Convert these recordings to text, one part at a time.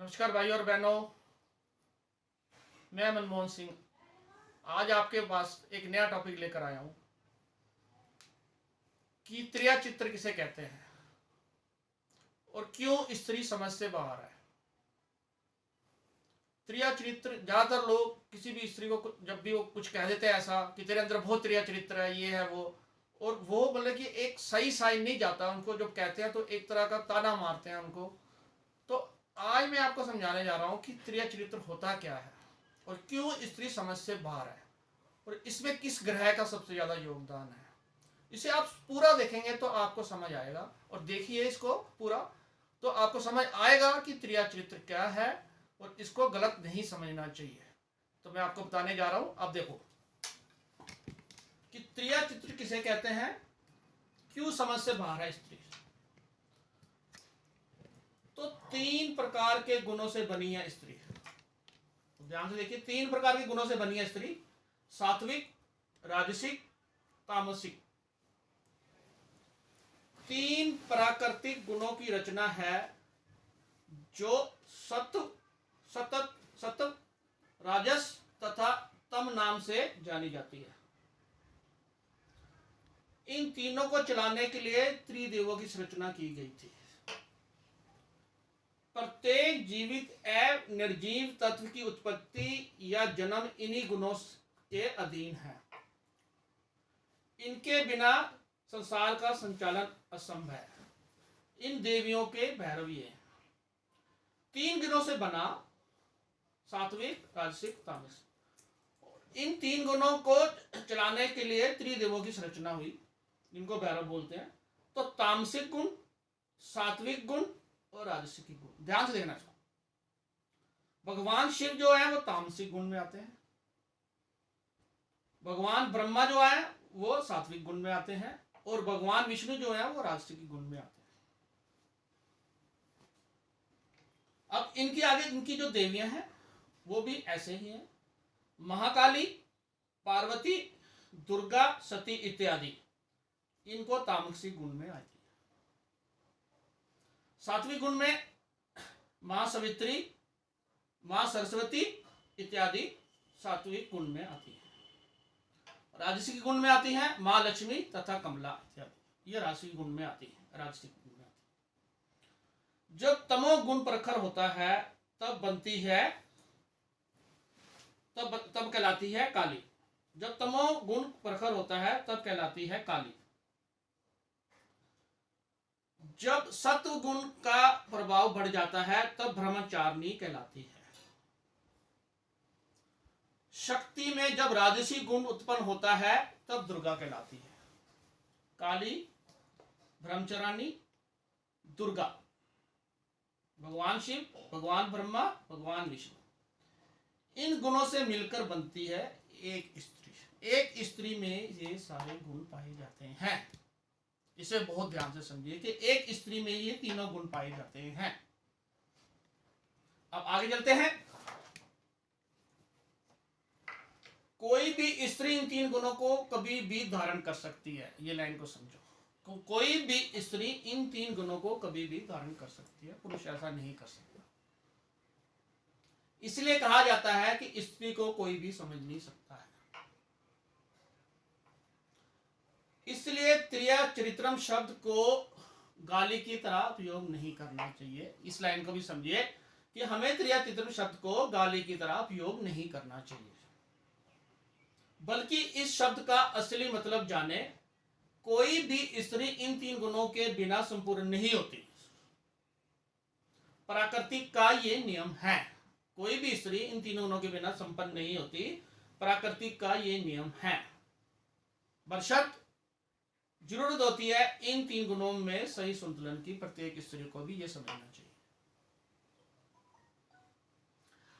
नमस्कार भाई और बहनों, मैं मनमोहन सिंह आज आपके पास एक नया टॉपिक लेकर आया हूं कि त्रिया चित्र किसे कहते हैं और क्यों स्त्री समझ से बाहर है। त्रिया चरित्र ज्यादातर लोग किसी भी स्त्री को जब भी वो कुछ कह देते हैं ऐसा कि तेरे अंदर बहुत त्रिया चरित्र है, ये है वो, और वो मतलब कि एक सही साइन नहीं जाता उनको, जब कहते हैं तो एक तरह का ताना मारते हैं उनको। तो आज मैं आपको समझाने जा रहा हूं कि त्रिया चरित्र होता क्या है और क्यों स्त्री समझ से बाहर है और इसमें किस ग्रह का सबसे ज्यादा योगदान है। इसे आप पूरा देखेंगे तो आपको समझ आएगा, और देखिए इसको पूरा तो आपको समझ आएगा कि त्रिया चरित्र क्या है और इसको गलत नहीं समझना चाहिए। तो मैं आपको बताने जा रहा हूं। आप देखो कि त्रिया चित्र किसे कहते हैं, क्यों समझ से बाहर है स्त्री। तो 3 प्रकार के गुणों से बनी है स्त्री। तो ध्यान से देखिए, 3 प्रकार के गुणों से बनी है स्त्री: सात्विक, राजसिक, तामसिक। 3 प्राकृतिक गुणों की रचना है जो सत्व, राजस तथा तम नाम से जानी जाती है। इन तीनों को चलाने के लिए त्रिदेवों की रचना की गई थी। प्रत्येक जीवित एवं निर्जीव तत्व की उत्पत्ति या जन्म इन्हीं गुणों के अधीन है। इनके बिना संसार का संचालन असंभव है। इन देवियों के भैरव ये 3 गुणों से बना: सात्विक, राजसिक, तामसिक। इन 3 गुणों को चलाने के लिए त्रिदेवों की रचना हुई, इनको भैरव बोलते हैं। तो तामसिक गुण, सात्विक गुण और राजसिक गुण। ध्यान से देखना चाहिए। भगवान शिव जो है वो तामसिक गुण में आते हैं, भगवान ब्रह्मा जो है वो सात्विक गुण में आते हैं, और भगवान विष्णु जो है वो राजसिक गुण में आते हैं। अब इनकी आगे इनकी जो देवियां हैं वो भी ऐसे ही हैं: महाकाली, पार्वती, दुर्गा, सती इत्यादि। इनको तामसिक गुण में आती है। सात्विक गुण में मां सावित्री, मां सरस्वती इत्यादि सात्विक गुण में आती है। राजसिक गुण में आती है मां लक्ष्मी तथा कमला इत्यादि। ये राजसिक गुण में आती है, राजसिक गुण में आती है। जब तमो गुण प्रखर होता है तब बनती है, तब कहलाती है काली। जब तमो गुण प्रखर होता है तब कहलाती है काली। जब सत्व गुण का प्रभाव बढ़ जाता है तब ब्रह्मचारिणी कहलाती है। शक्ति में जब राजसी गुण उत्पन्न होता है तब दुर्गा कहलाती है। काली, ब्रह्मचारिणी, दुर्गा, भगवान शिव, भगवान ब्रह्मा, भगवान विष्णु। इन गुणों से मिलकर बनती है एक स्त्री। एक स्त्री में ये सारे गुण पाए जाते हैं। इसे बहुत ध्यान से समझिए कि एक स्त्री में ये तीनों गुण पाए जाते हैं। अब आगे चलते हैं। कोई भी स्त्री इन 3 गुणों को कभी भी धारण कर सकती है। ये लाइन को समझो। कोई भी स्त्री इन 3 गुणों को कभी भी धारण कर सकती है, पुरुष ऐसा नहीं कर सकता। इसलिए कहा जाता है कि स्त्री को कोई भी समझ नहीं सकता है। इसलिए त्रिया चरित्रम शब्द को गाली की तरह उपयोग नहीं करना चाहिए। इस लाइन को भी समझिए कि हमें त्रिया चरित्रम शब्द को गाली की तरह उपयोग नहीं करना चाहिए, बल्कि इस शब्द का असली मतलब जाने। कोई भी स्त्री इन 3 गुणों के बिना संपूर्ण नहीं होती। प्राकृतिक का ये नियम है। कोई भी स्त्री इन 3 गुणों के बिना संपन्न नहीं होती। प्राकृतिक का ये नियम है। बशर्ते जरूरत होती है इन 3 गुणों में सही संतुलन की। प्रत्येक स्त्री को भी यह समझना चाहिए।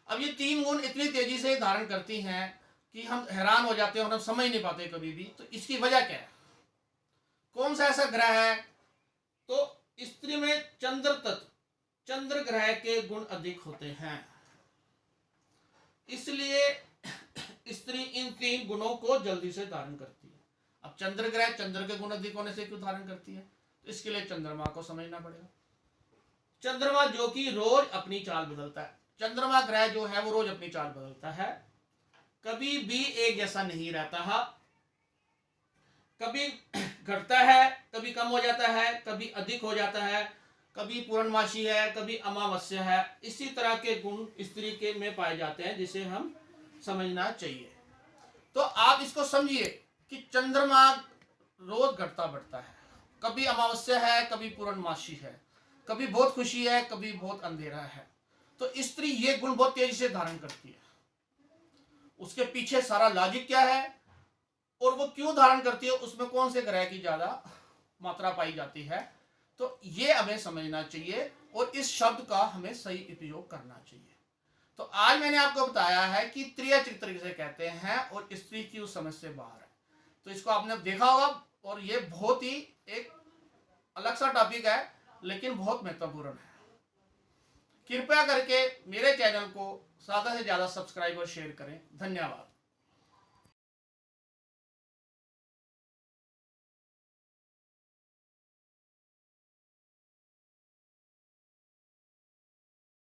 अब ये 3 गुण इतनी तेजी से धारण करती हैं कि हम हैरान हो जाते हैं और हम समझ नहीं पाते कभी भी। तो इसकी वजह क्या है? कौन सा ऐसा ग्रह है? तो स्त्री में चंद्र तत्व, चंद्र ग्रह के गुण अधिक होते हैं। इसलिए स्त्री इन 3 गुणों को जल्दी से धारण करती है। अब चंद्र ग्रह, चंद्र के गुण अधिक होने से क्यों धारण करती है? तो इसके लिए चंद्रमा को समझना पड़ेगा। चंद्रमा जो कि रोज अपनी चाल बदलता है। चंद्रमा ग्रह जो है वो रोज अपनी चाल बदलता है, कभी भी एक जैसा नहीं रहता है, कभी घटता है, कभी कम हो जाता है, कभी अधिक हो जाता है, कभी पूर्णमासी है, कभी अमावस्या है। इसी तरह के गुण स्त्री के में पाए जाते हैं, जिसे हम समझना चाहिए। तो आप इसको समझिए कि चंद्रमा रोज घटता बढ़ता है, कभी अमावस्या है, कभी पूर्णमासी है, कभी बहुत खुशी है, कभी बहुत अंधेरा है। तो स्त्री ये गुण बहुत तेजी से धारण करती है। उसके पीछे सारा लॉजिक क्या है और वो क्यों धारण करती है, उसमें कौन से ग्रह की ज्यादा मात्रा पाई जाती है, तो ये हमें समझना चाहिए और इस शब्द का हमें सही उपयोग करना चाहिए। तो आज मैंने आपको बताया है कि त्रिया चरित्र किसे कहते हैं और स्त्री की उस समझ से बाहर है। तो इसको आपने देखा होगा और ये बहुत ही एक अलग सा टॉपिक है, लेकिन बहुत महत्वपूर्ण है। कृपया करके मेरे चैनल को ज्यादा से ज्यादा सब्सक्राइब और शेयर करें। धन्यवाद।